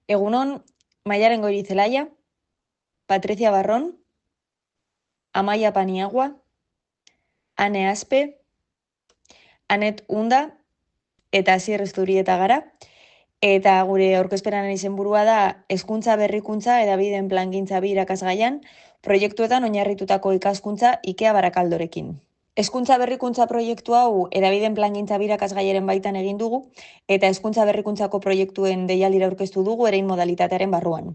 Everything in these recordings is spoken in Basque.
Egunon, Maialen Goirizelaia, Patricia Barrón, Amaia Paniagua, Ane Aspe, Anet Unda eta Asier Esturieta gara. Eta gure aurkezpenaren izenburua da Hezkuntza Berrikuntza Hedabideen Plangintza 2 irakasgaian, proiektuetan oinarritutako ikaskuntza IKEA Barakaldorekin. Hezkuntza Berrikuntza proiektu hau Hedabideen Plangintza 2 irakasgaiaren baitan egin dugu eta Hezkuntza Berrikuntzako proiektuen deialdira aurkeztu dugu erein modalitatearen barruan.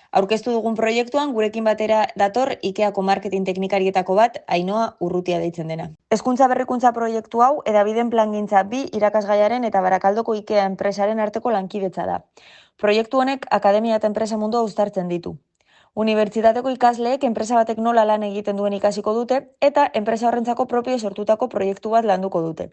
Aurkeztu dugun proiektuan gurekin batera dator IKEAko marketing teknikarietako bat, Ainhoa Urrutia deitzen dena. Hezkuntza Berrikuntza proiektu hau Hedabideen Plangintza 2 irakasgaiaren eta Barakaldoko IKEA enpresaren arteko lankidetza da. Proiektu honek akademia eta enpresa mundua uztartzen ditu. Unibertsitateko ikasleek enpresa batek nola lan egiten duen ikasiko dute eta enpresa horrentzako propio sortutako proiektu bat landuko dute.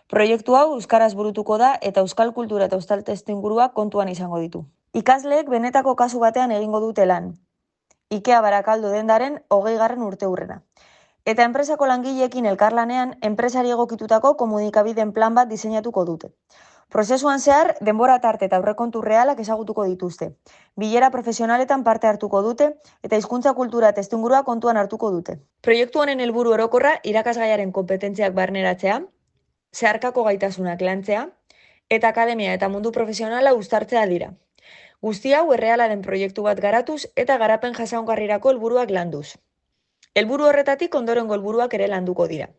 Proiektu hau euskaraz burutuko da eta euskal kultura eta euskal testuingurua kontuan izango ditu. Ikasleek benetako kasu batean egingo dute lan. IKEA Barakaldo dendaren 20. urteurrena. Eta enpresako langileekin elkarlanean enpresari egokitutako komunikabideen plan bat diseinatuko dute. Prozesuan zehar, denbora tarte eta aurrekontu realak ezagutuko dituzte. Bilera profesionaletan parte hartuko dute eta hizkuntza kultura testuingurua kontuan hartuko dute. Proiektu honen helburu orokorra irakasgaiaren konpetentziak barneratzea, zeharkako gaitasunak lantzea eta akademia eta mundu profesionala uztartzea dira. Guzti hau erreala den proiektu bat garatuz eta garapen jasangarrirako helburuak landuz. Helburu horretatik ondorengo helburuak ere landuko dira.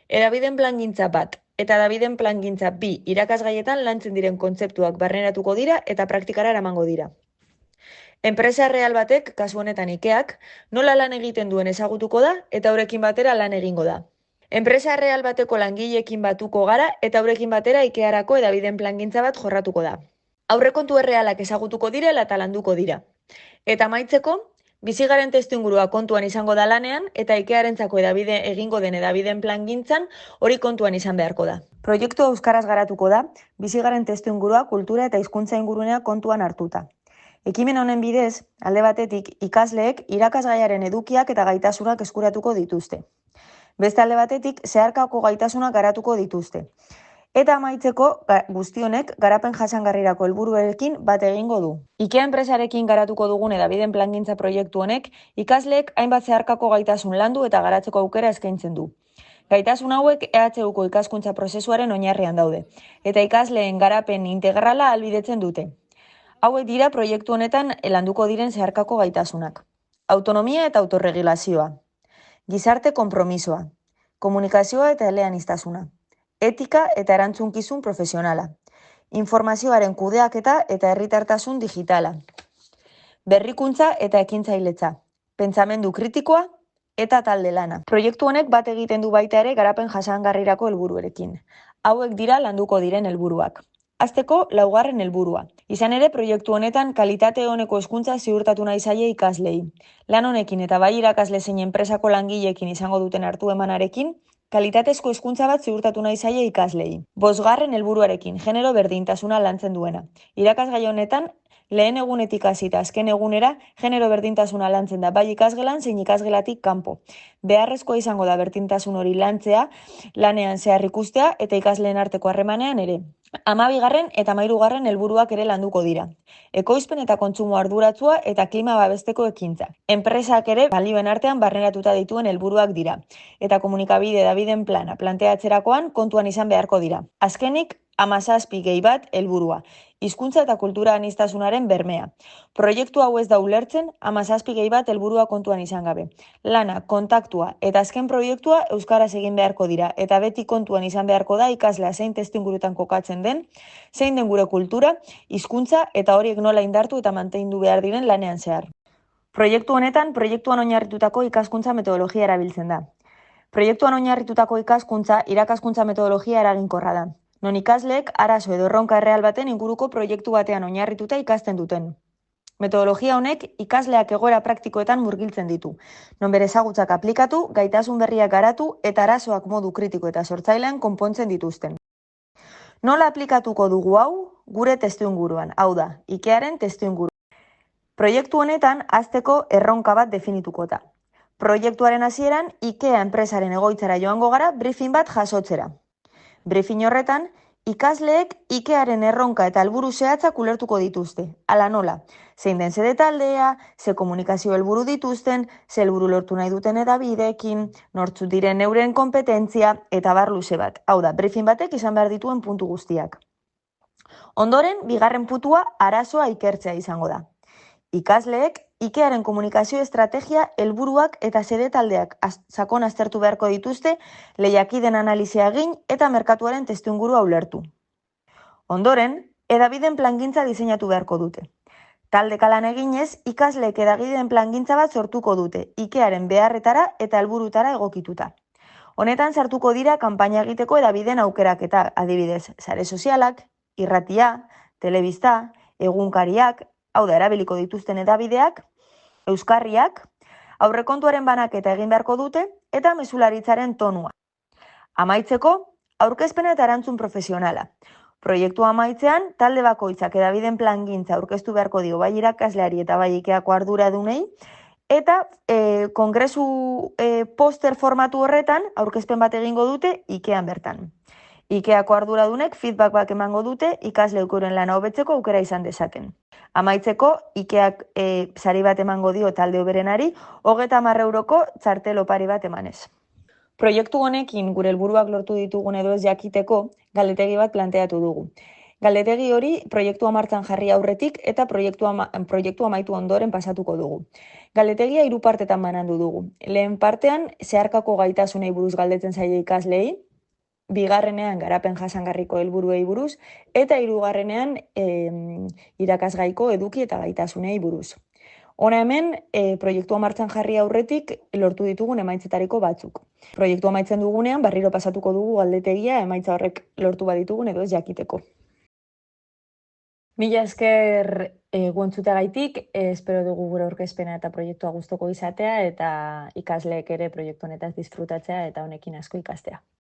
Hedabideen Plangintza 1 eta Hedabideen Plangintza 2 irakasgaietan lantzen diren kontzeptuak barneratuko dira eta praktikara eramango dira. Enpresa real batek, kasu honetan IKEAk, nola lan egiten duen ezagutuko da eta horrekin batera lan egingo da. Enpresa real bateko langileekin batuko gara eta horrekin batera IKEArako Hedabideen Plangintza bat jorratuko da. Aurrekontu errealak ezagutuko direla eta landuko dira. Eta amaitzeko, bizigaren testuingurua kontuan izango da lanean eta IKEArentzako egingo den hedabideen plangintzan hori kontuan izan beharko da. Proiektua euskaraz garatuko da, bizigaren testuingurua kultura eta hizkuntza ingurunea kontuan hartuta. Ekimen honen bidez, alde batetik ikasleek irakasgaiaren edukiak eta gaitasunak eskuratuko dituzte. Beste alde batetik, zeharkako gaitasunak garatuko dituzte. Eta amaitzeko guzti honek garapen jasangarrirako helburuekin bat egingo du. IKEA enpresarekin garatuko dugun Hedabideen Plangintza proiektu honek ikasleek hainbat zeharkako gaitasun landu eta garatzeko aukera eskaintzen du. Gaitasun hauek EHUko ikaskuntza prozesuaren oinarrian daude eta ikasleen garapen integrala ahalbidetzen dute. Hauek dira proiektu honetan landuko diren zeharkako gaitasunak. Autonomia eta autorregulazioa, gizarte konpromisoa, komunikazioa eta eleaniztasuna, etika eta erantzunkizun profesionala, informazioaren kudeaketa eta herritartasun digitala, berrikuntza eta ekintzailetza, pentsamendu kritikoa eta talde lana. Proiektu honek bat egiten du baita ere garapen jasangarrirako helburuerekin. Hauek dira landuko diren helburuak. Hasteko, 4. helburua. Izan ere, proiektu honetan kalitate honeko hezkuntza ziurtatu nahi zaie ikaslei. Lan honekin eta bai irakasle zein enpresako langileekin izango duten hartu emanarekin, kalitatezko hezkuntza bat ziurtatu nahi zaie ikaslei. 5. helburuarekin, genero berdintasuna lantzen duena. Irakasgai honetan, lehen egunetik hasita azken egunera, genero berdintasuna lantzen da bai ikasgelan zein ikasgelatik kanpo. Beharrezkoa izango da berdintasun hori lantzea, lanean zehar ikustea eta ikasleen arteko harremanean ere. 12. eta 13. helburuak ere landuko dira. Ekoizpen eta kontsumo arduratsua eta klima babesteko ekintza. Enpresak ere balioen artean barneratuta dituen helburuak dira. Eta komunikabide hedabideen plana planteatzerakoan kontuan izan beharko dira. Azkenik, 17+1 helburua. Hizkuntza eta kultura aniztasunaren bermea. Proiektu hau ez da ulertzen 17+1 helburua kontuan izan gabe. Lana, kontaktua eta azken proiektua euskaraz egin beharko dira eta beti kontuan izan beharko da ikaslea zein testuingurutan kokatzen den, zein den gure kultura, hizkuntza eta horiek nola indartu eta mantendu behar diren lanean zehar. Proiektu honetan, proiektuan oinarritutako ikaskuntza metodologia erabiltzen da. Proiektuan oinarritutako ikaskuntza irakaskuntza metodologia eraginkorra da. Non ikasleek arazo edo erronka erreal baten inguruko proiektu batean oinarrituta ikasten duten. Metodologia honek ikasleak egoera praktikoetan murgiltzen ditu. Non bere ezagutzak aplikatu, gaitasun berriak garatu eta arazoak modu kritiko eta sortzailean konpontzen dituzten. Nola aplikatuko dugu hau? Gure testuinguruan, hau da, IKEAren testuinguruan. Proiektu honetan hasteko erronka bat definituko da. Proiektuaren hasieran IKEA enpresaren egoitzara joango gara briefing bat jasotzera. Briefing horretan, ikasleek IKEaren erronka eta helburu zehatzak ulertuko dituzte. Hala nola, zein den sede taldea, ze komunikazio helburu dituzten, ze helburu lortu nahi duten hedabideekin, nortzuk diren euren konpetentzia eta bar luze bat. Hau da, briefing batek izan behar dituen puntu guztiak. Ondoren, bigarren puntua arazoa ikertzea izango da. Ikasleek IKEaren komunikazio estrategia, helburuak eta sede taldeak sakon aztertu beharko dituzte, lehiakideen analizia egin eta merkatuaren testuingurua ulertu. Ondoren, hedabideen plangintza diseinatu beharko dute. Taldeka lan eginez, ikasleek hedabideen plangintza bat sortuko dute, IKEaren beharretara eta helburutara egokituta. Honetan sartuko dira kanpaina egiteko hedabideen aukeraketa, adibidez, sare sozialak, irratia, telebista, egunkariak, hau da, erabiliko dituzten hedabideak, euskarriak, aurrekontuaren banaketa egin beharko dute eta mezularitzaren tonua. Amaitzeko, aurkezpena eta erantzun profesionala. Proiektua amaitzean, talde bakoitzak hedabideen plangintza aurkeztu beharko dio bai irakasleari eta bai IKEako arduradunei, eta kongresu poster formatu horretan aurkezpen bat egingo dute IKEan bertan. IKEako arduradunek feedback bat emango dute ikasleek euren lana hobetzeko aukera izan dezaten. Amaitzeko, IKEak sari bat emango dio talde hoberenari, 30 euroko txartel opari bat emanez. Proiektu honekin gure helburuak lortu ditugun edo ez jakiteko, galdetegi bat planteatu dugu. Galdetegi hori proiektua martxan jarri aurretik eta proiektua amaitu ondoren pasatuko dugu. Galdetegia 3 partetan banandu dugu. Lehen partean, zeharkako gaitasunei buruz galdetzen zaie ikasleei, bigarrenean garapen jasangarriko helburuei buruz, eta hirugarrenean irakasgaiko eduki eta gaitasunei buruz. Hona hemen, proiektua martxan jarri aurretik lortu ditugun emaitzetariko batzuk. Proiektua amaitzen dugunean, berriro pasatuko dugu galdetegia emaitza horrek lortu baditugun edo ez jakiteko. Mila esker guentzuteagaitik, espero dugu gure aurkezpena eta proiektua gustoko izatea eta ikasleek ere proiektu honetaz disfrutatzea eta honekin asko ikastea.